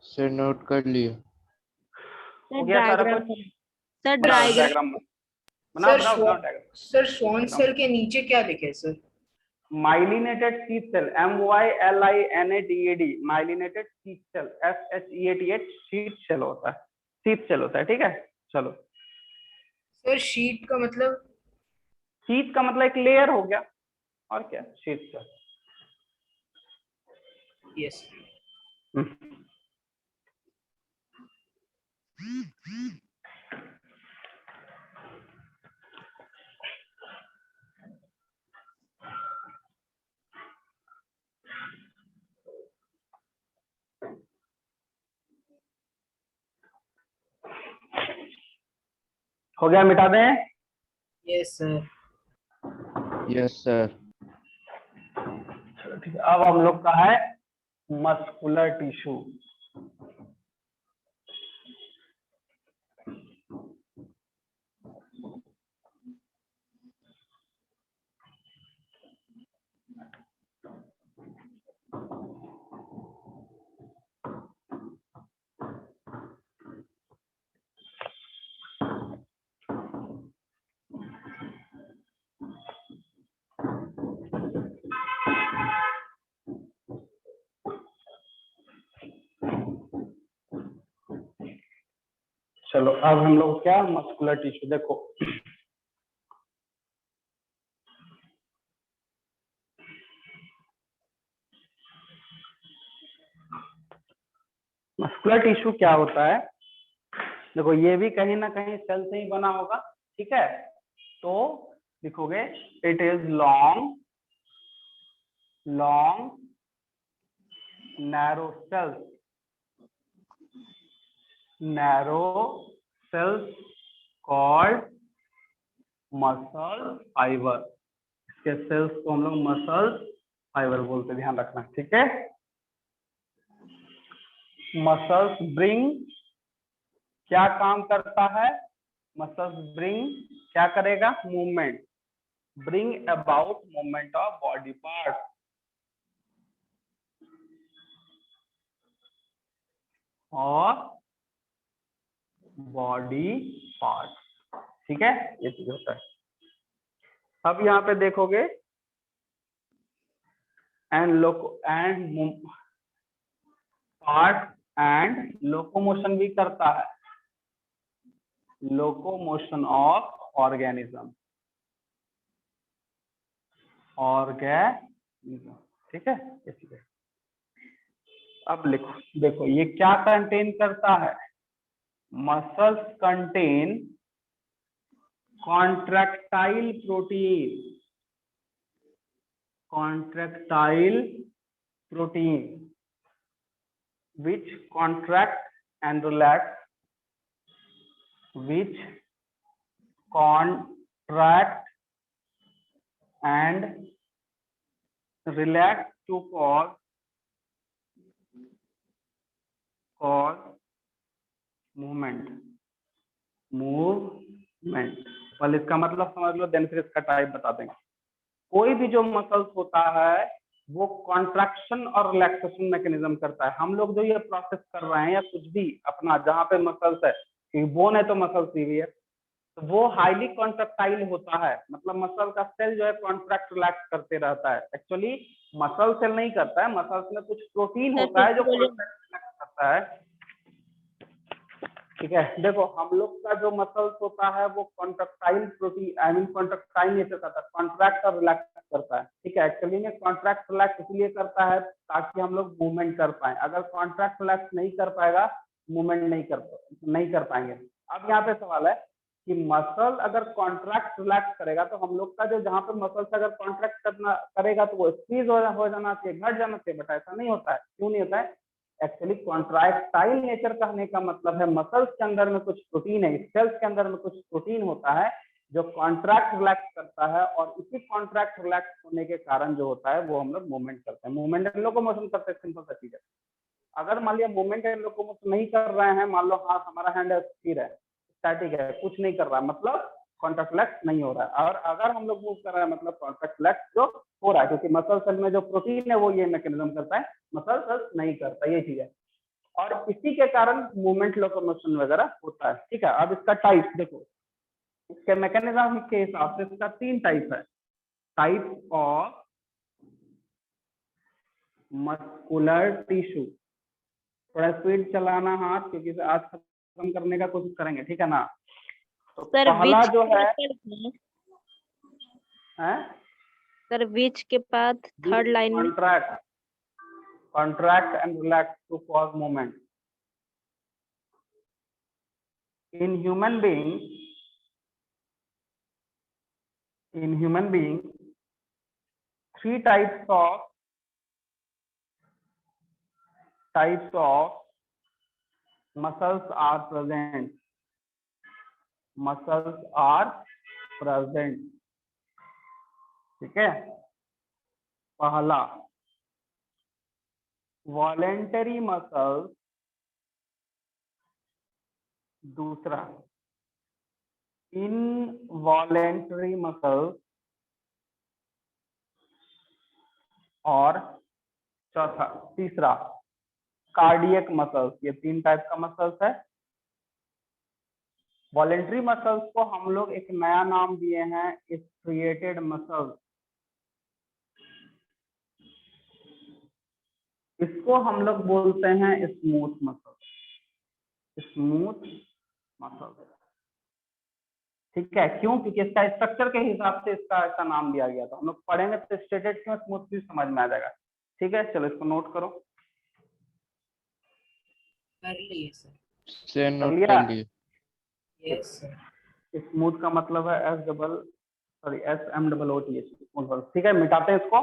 सर नोट कर लिया। हो गया सारा डायग्राम कुछ? सर बनाओ डायग्राम डायग्राम, बनाओ डायग्राम। सर स्वान सेल के नीचे क्या लिखे sir? Myelinated sheath cell, MYLINATED, myelinated sheath cell, SHEATH, sheath cell होता है, सीड सेल होता है, ठीक है। चलो सर शीट का मतलब? शीट का मतलब एक लेयर हो गया, और क्या शीट सेल। यस। हो गया, मिटा दें? Yes sir. Yes sir. चलो ठीक है, अब हम लोग का है मस्कुलर टिश्यू। चलो अब हम लोग क्या, मस्कुलर टिश्यू देखो। मस्कुलर टिश्यू क्या होता है? देखो ये भी कहीं ना कहीं सेल से ही बना होगा, ठीक है। तो लिखोगे it is long narrow cells called muscle fibre. इसके सेल्स को हम लोग मसल फाइबर बोलते, ध्यान रखना, ठीक है। मसल्स ब्रिंग क्या काम करता है? मसल्स ब्रिंग, क्या करेगा? Movement, bring about movement of body part. और बॉडी पार्ट, ठीक है, ये चीज होता है। अब यहाँ पे देखोगे एंड पार्ट एंड लोकोमोशन भी करता है, लोकोमोशन ऑफ ऑर्गेनिज्म, ठीक है, ये चीज है। अब लिखो, देखो ये क्या कंटेन करता है? Muscles contain contractile protein which contract and relax, which contract and relax to cause movement। पहले इसका मतलब समझ लो, देन फिर इसका टाइप बता देंगे। कोई भी जो मसल्स होता है वो कॉन्ट्रैक्शन और रिलैक्सेशन मैकेनिज्म करता है। हम लोग जो ये प्रोसेस कर रहे हैं या कुछ भी अपना, जहाँ पे मसल्स है, बोन है तो मसल्स ही है, तो वो हाईली कॉन्ट्रैक्टाइल होता है, मतलब मसल का सेल जो है कॉन्ट्रैक्ट रिलैक्स करते रहता है। एक्चुअली मसल सेल नहीं करता है, मसल्स में कुछ प्रोटीन होता है जो कॉन्ट्रैक्ट रिलैक्स करता है, ठीक है। देखो हम लोग का जो मसल्स होता है वो contractile protein, I mean contractile nature का, कॉन्ट्रैक्ट और रिलैक्स करता है, ठीक है। एक्चुअली में कॉन्ट्रैक्ट रिलैक्स इसलिए करता है ताकि हम लोग मूवमेंट कर पाए। अगर कॉन्ट्रैक्ट रिलैक्स नहीं कर पाएगा, मूवमेंट नहीं कर पाएंगे। अब यहाँ पे सवाल है कि मसल अगर कॉन्ट्रैक्ट रिलैक्स करेगा तो हम लोग का जो, जहाँ पे मसल्स अगर कॉन्ट्रैक्ट करना करेगा तो वो स्क्वीज हो जाना चाहिए, घट जाना चाहिए, बट ऐसा नहीं होता है। क्यों नहीं होता है? एक्चुअली कॉन्ट्रैक्टाइल नेचर कहने का मतलब है मसल्स के अंदर में कुछ प्रोटीन है, सेल्स के अंदर में कुछ प्रोटीन होता है जो कॉन्ट्रैक्ट रिलैक्स करता है, और इसी कॉन्ट्रैक्ट रिलैक्स होने के कारण जो होता है वो हम लोग मूवमेंट करते हैं, मूवमेंट एंड लोकोमोशन करते हैं। सिंपल सा चीज है। अगर मान लिया मूवमेंट एंड लोकोमोशन नहीं कर रहे हैं, मान लो हाथ हमारा हैंड स्थिर है, स्टैटिक है, कुछ नहीं कर रहा है, मतलब कॉन्ट्रैक्ट रिलैक्स नहीं हो रहा है। और अगर हम लोग मूव कर रहे हैं मतलब कॉन्ट्रैक्ट रिलैक्स जो हो रहा है, क्योंकि मसल सेल में जो प्रोटीन है वो ये मैकेनिज्म करता है, मसल सेल नहीं करता, ये चीज है। और इसी के कारण मूवमेंट लोकोमोशन वगैरह होता है, ठीक है। अब इसका टाइप देखो, इसके मैकेनिज्म के हिसाब से इसका 3 टाइप है। टाइप ऑफ मस्कुलर टिश्यू, थोड़ा स्पीड चलाना हाथ, क्योंकि आज खत्म करने का कोशिश करेंगे, ठीक है ना। तो सर पहला जो है सर विच के बाद थर्ड लाइन में contract and relax to cause movement. In human being 3 types of muscles are present. ठीक है। पहला वॉलेंटरी मसल्स, दूसरा इनवॉलेंटरी मसल्स, और तीसरा कार्डियक मसल्स। ये 3 टाइप का मसल्स है। वॉलेंटरी मसल्स को हम लोग एक नया नाम दिए हैं, स्ट्रिएटेड मसल्स। इसको हम लोग बोलते हैं स्मूथ मसल्स, ठीक है। क्यों? क्योंकि इसका स्ट्रक्चर के हिसाब से इसका ऐसा नाम दिया गया था। हम लोग पढ़ेंगे तो स्ट्रेटेड क्यों, स्मूथ भी समझ में आ जाएगा, ठीक है। चलो इसको नोट करो। कर लिए सर। से नोट कर लिए। Yes sir. स्मूथ का मतलब है SMOOTH, ठीक है। मिटाते हैं इसको।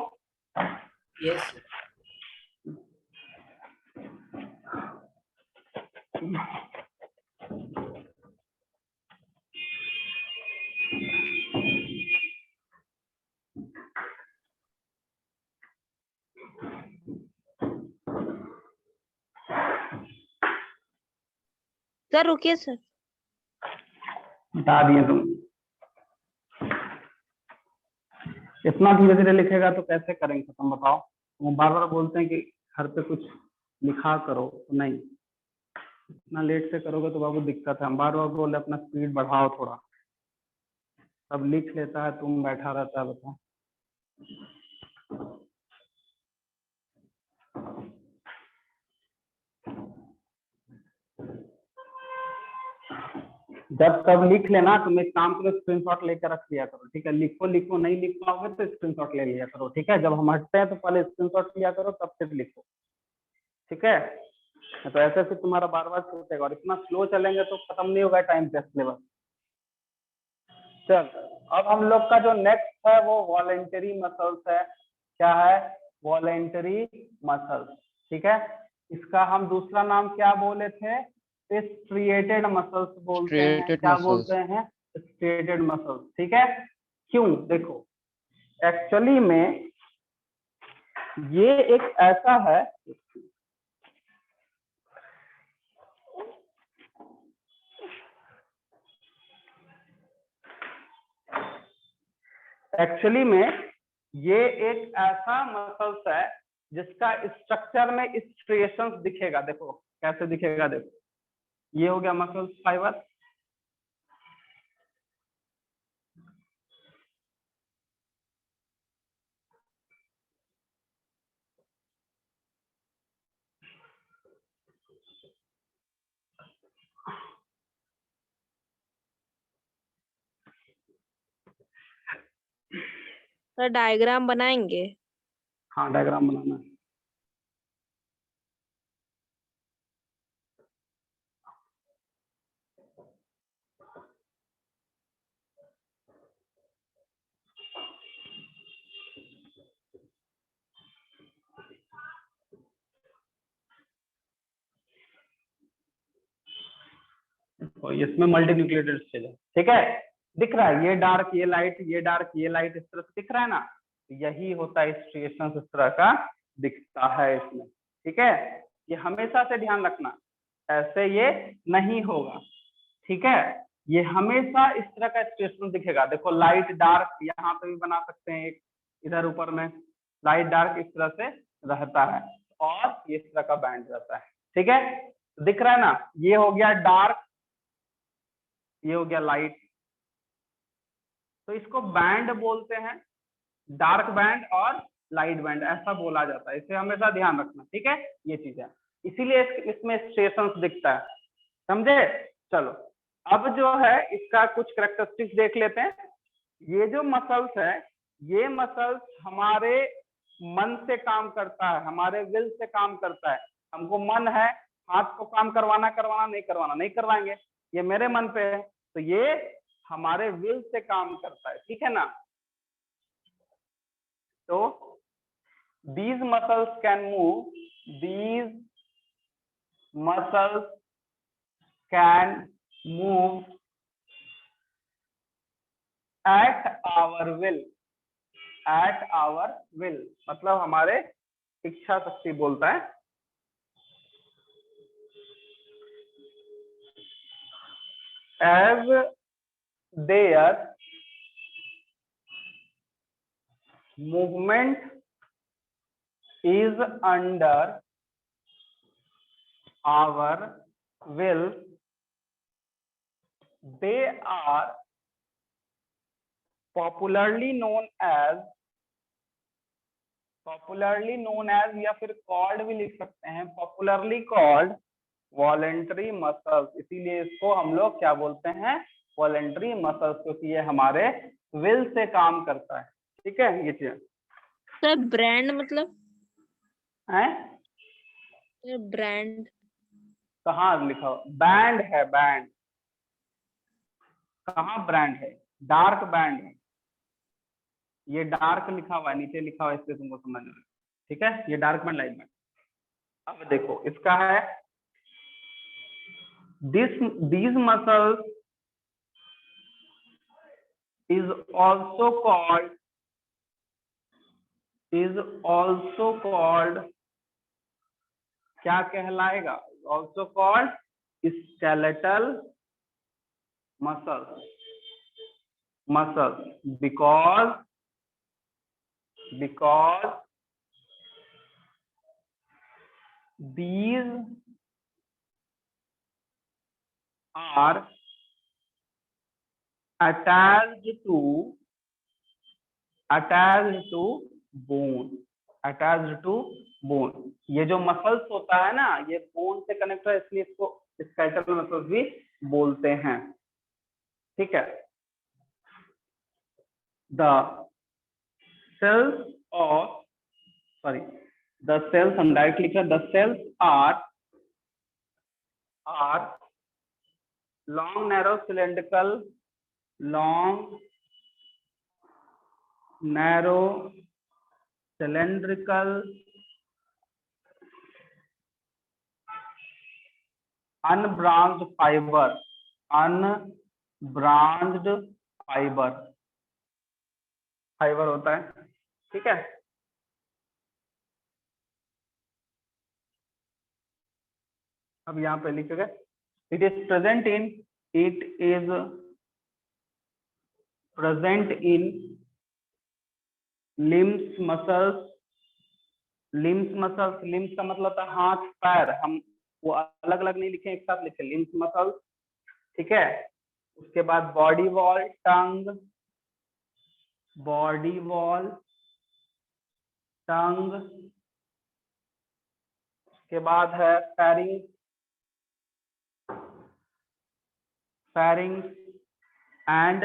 Yes sir. सर रुकिए सर। बता दिए तुम। इतना धीरे धीरे लिखेगा तो कैसे करेंगे तुम बताओ। तुम बार बार बोलते हैं कि घर पे कुछ लिखा करो, तो नहीं, इतना लेट से करोगे तो बाबू दिक्कत है। हम बार बार बोले अपना स्पीड बढ़ाओ थोड़ा, सब लिख लेता है, तुम बैठा रहता है। बताओ जब सब लिख लेना तुम एक काम करो, स्क्रीनशॉट लेकर रख लिया करो, ठीक है। लिखो लिखो, नहीं लिख पाओगे तो स्क्रीनशॉट ले लिया करो, ठीक है। जब हम हटते हैं तो पहले स्क्रीनशॉट लिया करो, तब फिर लिखो, ठीक है। तो ऐसे फिर तुम्हारा बार बार छूटेगा, और इतना स्लो चलेंगे तो खत्म नहीं होगा टाइम पे सिलेबस। चल अब हम लोग का जो नेक्स्ट है वो वॉलेंटरी मसल्स है। क्या है? वॉलेंटरी मसल्स, ठीक है। इसका हम दूसरा नाम क्या बोले थे? स्ट्रिएटेड मसल्स बोलते हैं। Striated क्या muscles. बोलते हैं? स्ट्रिएटेड मसल्स, ठीक है। क्यों? देखो एक्चुअली में ये एक ऐसा है, एक्चुअली में ये एक ऐसा मसल्स है जिसका स्ट्रक्चर में स्ट्रिएशंस दिखेगा। देखो कैसे दिखेगा, देखो ये हो गया मसल्स फाइबर, सर डायग्राम बनाएंगे? हाँ डायग्राम बनाना है। तो इसमें मल्टी न्यूक्लियोटाइड स्टेज है, ठीक है। दिख रहा है ये डार्क ये लाइट, ये डार्क ये लाइट, इस तरह से दिख रहा है ना। यही होता है स्ट्रिएशन, इस तरह का दिखता है इसमें, ठीक है। ये हमेशा से ध्यान रखना, ऐसे ये नहीं होगा, ठीक है। ये हमेशा इस तरह का स्ट्रिएशन दिखेगा। देखो लाइट डार्क यहाँ पे भी बना सकते हैं, एक इधर ऊपर में लाइट डार्क इस तरह से रहता है, और ये इस तरह का बैंड रहता है, ठीक है। दिख रहा है ना, ये हो गया डार्क, ये हो गया लाइट। तो इसको बैंड बोलते हैं, डार्क बैंड और लाइट बैंड ऐसा बोला जाता है। इसे हमेशा ध्यान रखना, ठीक है। ये चीज है, इसीलिए इसमें स्ट्रिएशंस दिखता है, समझे। चलो अब जो है इसका कुछ कैरेक्टरिस्टिक्स देख लेते हैं। ये जो मसल्स है, ये मसल्स हमारे मन से काम करता है, हमारे विल से काम करता है। हमको मन है हाथ को काम करवाना, नहीं करवाना, नहीं करवाएंगे, ये मेरे मन पे है, तो ये हमारे विल से काम करता है, ठीक है ना। तो these muscles can move, these muscles can move at our will, at our will मतलब हमारे इच्छा शक्ति बोलता है। as their movement is under our will, they are popularly known as या फिर कॉल्ड भी लिख सकते हैं, पॉपुलरली कॉल्ड वॉलेंटरी मसल्स। इसीलिए इसको हम लोग क्या बोलते हैं? वॉलेंटरी मसल्स, क्योंकि ये हमारे विल से काम करता है, ठीक है। ये चीज सर ब्रांड मतलब है, ब्रांड कहाँ लिखा हो? बैंड है, बैंड कहाँ ब्रांड है? डार्क बैंड है, ये डार्क लिखा हुआ है, नीचे लिखा हुआ है, इसलिए तुमको समझ में, ठीक है। ये डार्क बैंड लाइट बैंड। अब देखो इसका है these muscles is also called क्या कहलाएगा? also called skeletal muscles because these are attached to bone. ये जो मसल्स होता है ना, ये बोन से कनेक्ट है, इसलिए इसको स्केलेटल मसल्स भी बोलते हैं। ठीक है। The cells हम डायरेक्ट लिख रहे हैं, the cells are long narrow cylindrical unbranched fiber होता है। ठीक है। अब यहाँ पे लिखेगा it is present in limbs muscles का मतलब था हाथ पैर, हम वो अलग अलग नहीं लिखे, एक साथ लिखे limbs muscles। ठीक है। उसके बाद बॉडी वॉल, टंग, उसके बाद है pharynx and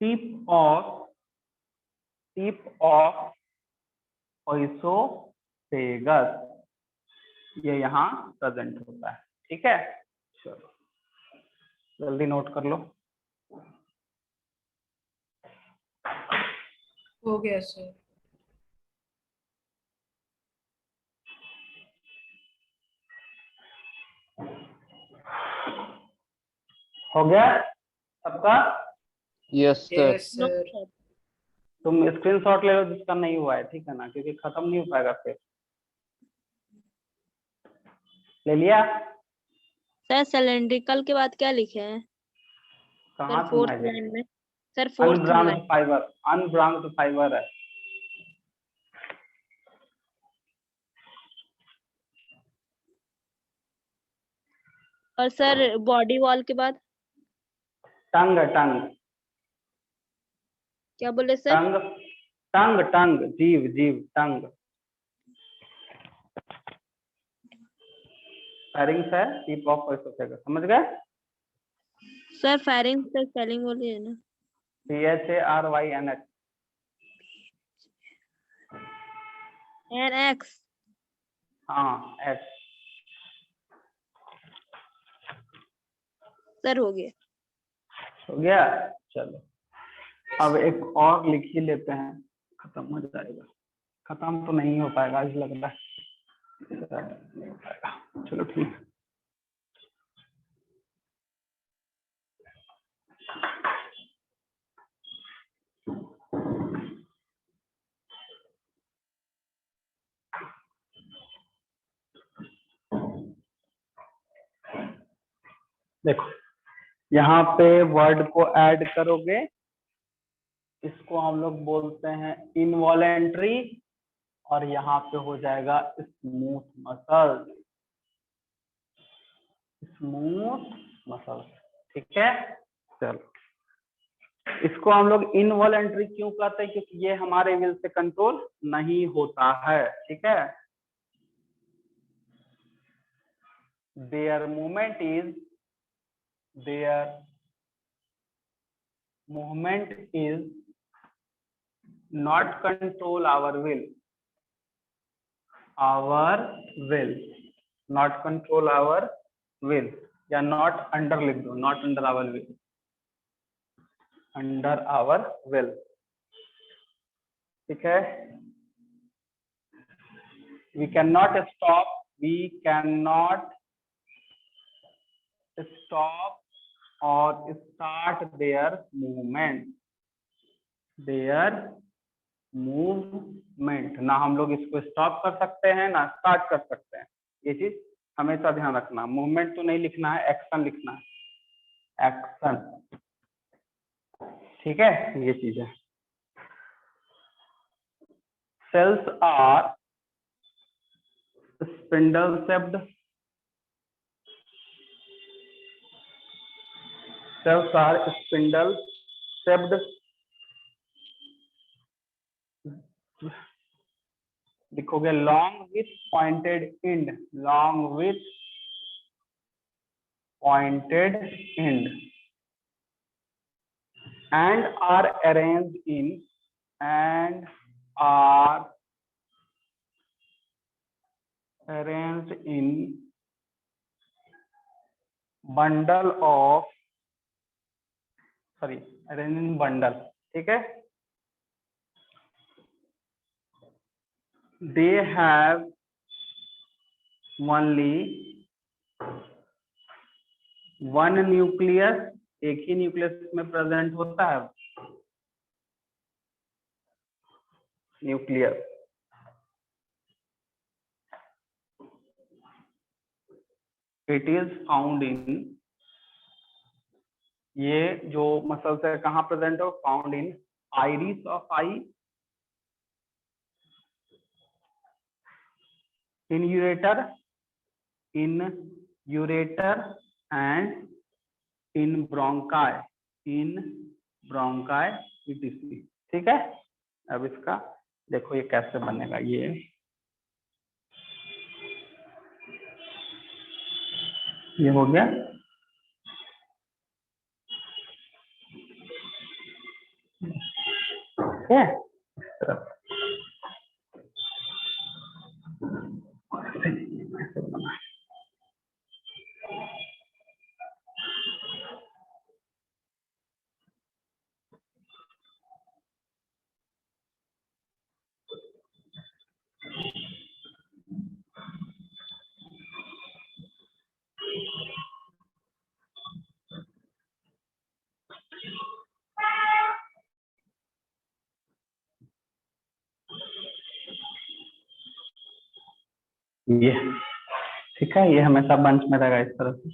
tip of oesophagus, ये यहाँ प्रेजेंट होता है। ठीक है। चलो जल्दी नोट कर लो। हो गया सर। हो गया सबका? Yes sir. Yes No, sir. sir. तुम स्क्रीनशॉट ले लो जिसका नहीं हुआ है, ठीक है ना, क्योंकि खत्म नहीं हो पाएगा फिर। ले लिया? सर सिलेंड्रिकल के बाद क्या लिखे हैं? कहाँ सर फोर्थ तुम्हारे? लाइन में। Sir fourth line. Unbranched fibre है। और सर बॉडी वॉल के बाद टंग क्या बोले सर? टंग जीव टंग। फेरिंग्स है, टिप ऑफ ओएसोफेगस, समझ गए? सर फेरिंग्स सर स्पेलिंग बोलिए ना। CHARYNX। NX। हाँ X। सर हो गया। हो गया। चलो अब एक और लिख ही लेते हैं, खत्म हो जाएगा। खत्म तो नहीं हो पाएगा आज लग रहा है, नहीं हो पाएगा। चलो ठीक। देखो यहाँ पे वर्ड को ऐड करोगे, इसको हम लोग बोलते हैं इनवॉलेंट्री, और यहाँ पे हो जाएगा स्मूथ मसल्स। ठीक है। चलो इसको हम लोग इनवॉलेंट्री क्यों कहते हैं? क्योंकि ये हमारे विल से कंट्रोल नहीं होता है। ठीक है। There movement is not control our will, not control our will, या not under लिख दो, not under our will, under our will। ठीक है। we cannot stop or start their movement. ना हम लोग इसको स्टॉप कर सकते हैं ना स्टार्ट कर सकते हैं, ये चीज हमेशा ध्यान रखना, मूवमेंट तो नहीं लिखना है, एक्शन लिखना है, एक्शन। ठीक है, ये चीज है। Cells are spindle shaped, cells are spindle shaped, लिखोगे long with pointed end, long with pointed end, and are arranged in bundle of, sorry, arranged in bundle, ठीक है। they have only one nucleus, एक ही nucleus में present होता है, nucleus. It is found in, ये जो muscles है कहाँ प्रेजेंट हो, found in iris of I, in ureter and in bronchi, etc। ठीक है। अब इसका देखो ये कैसे बनेगा, ये हो गया। ठीक है, ऐसे बना। ये ठीक है, ये हमेशा बंच में रहेगा इस तरह से।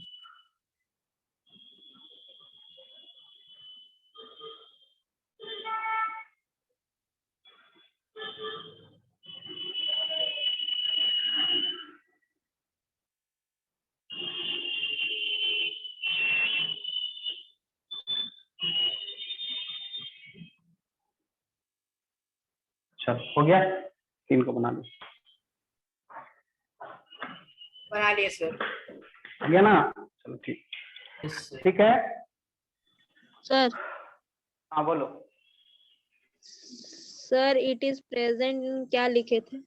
चलो हो गया, 3 को बना लो, बना लिए सर। हो गया ना। चलो ठीक, ठीक है। सर हाँ बोलो। सर इट इज प्रेजेंट क्या लिखे थे?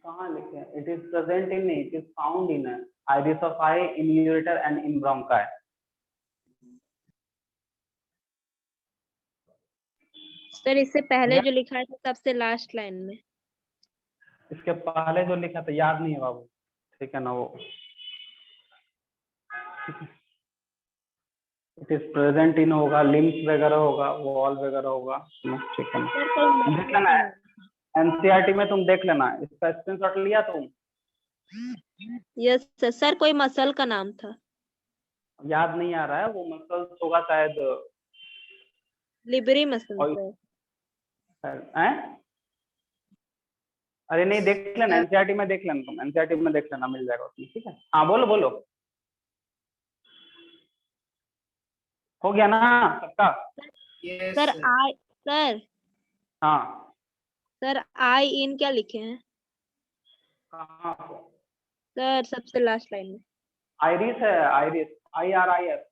कहाँ लिखे? It is present in, it is found in iris of I, in ureter and in bronchi. Sir इससे पहले जो लिखा है सबसे लास्ट लाइन में। इसके पहले जो लिखा था याद नहीं है बाबू, ठीक है ना वो। इट इज प्रेजेंट इन होगा, लिम्स वगैरह होगा, वॉल वगैरह होगा, ठीक है ना। देख लेना, एनसीईआरटी में तुम देख लेना, इसका स्क्रीनशॉट लिया तुम? Yes sir. सर कोई मसल का नाम था, याद नहीं आ रहा है, वो मसल्स होगा शायद, लिबरी मसल हैं? अरे नहीं, देख लेना एनसीईआरटी में, देख लेना तुम, एनसीईआरटी में देख लेना, मिल जाएगा उसमें। ठीक है, हाँ बोलो बोलो। हो गया ना सबका? सर आई, सर हाँ सर आई इन क्या लिखे हैं? कहाँ? सर सबसे लास्ट लाइन में आइरिस है, आइरिस, IRIS।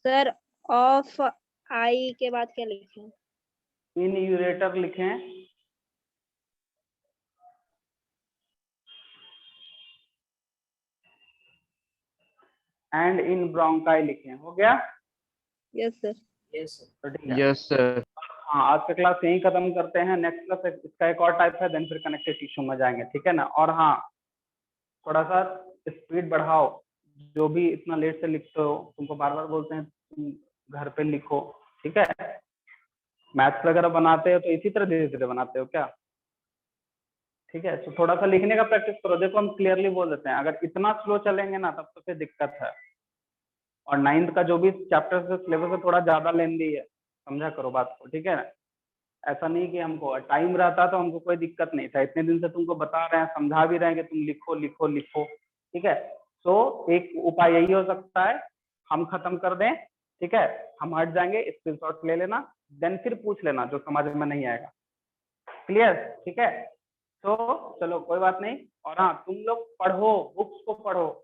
सर ऑफ आई के बाद क्या लिखे हैं? इन यूरेटर लिखे हैं, एंड इन ब्रोंकाई लिखे हैं। हो गया? Yes sir. तो ठीक है। Yes, sir. हाँ, आज का क्लास यही खत्म करते हैं। नेक्स्ट क्लास इसका एक और टाइप है, देन फिर कनेक्टिव टिश्यू में जाएंगे। ठीक है ना। और हाँ, थोड़ा सा स्पीड बढ़ाओ, जो भी इतना लेट से लिखते हो, तुमको बार बार बोलते हैं तुम घर पे लिखो। ठीक है, मैथ्स वगैरह बनाते हो तो इसी तरह धीरे धीरे बनाते हो क्या? ठीक है, तो थोड़ा सा लिखने का प्रैक्टिस करो। देखो हम क्लियरली बोल देते हैं, अगर इतना स्लो चलेंगे ना तब तो फिर दिक्कत है। और 9th का जो भी चैप्टर से सिलेबस है थोड़ा ज्यादा लेंदी है, समझा करो बात को, ठीक है। ऐसा नहीं कि हमको टाइम रहता तो हमको कोई दिक्कत नहीं था, इतने दिन से तुमको बता रहे हैं, समझा भी रहे हैं कि तुम लिखो लिखो लिखो, ठीक है। तो एक उपाय यही हो सकता है, हम खत्म कर दें, ठीक है, हम हट जाएंगे, स्क्रीनशॉट ले लेना, देन फिर पूछ लेना जो समझ में नहीं आएगा। क्लियर, ठीक है। तो चलो कोई बात नहीं। और हाँ, तुम लोग पढ़ो, बुक्स को पढ़ो,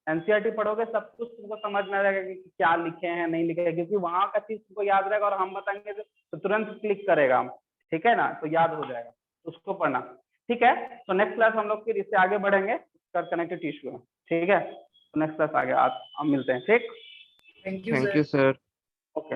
एनसीईआरटी पढ़ोगे सब कुछ तुमको समझ में आएगा कि क्या लिखे हैं नहीं लिखे हैं, क्योंकि वहां का चीज तुमको याद रहेगा और हम बताएंगे तो तुरंत क्लिक करेगा हम, ठीक है ना, तो याद हो जाएगा, उसको पढ़ना, ठीक है। तो नेक्स्ट क्लास हम लोग फिर इससे आगे बढ़ेंगे कनेक्टिव टिश्यू में, ठीक है। तो नेक्स्ट क्लास आगे आप हम मिलते हैं, ठीक। Thank you Thank sir. you, sir. Okay.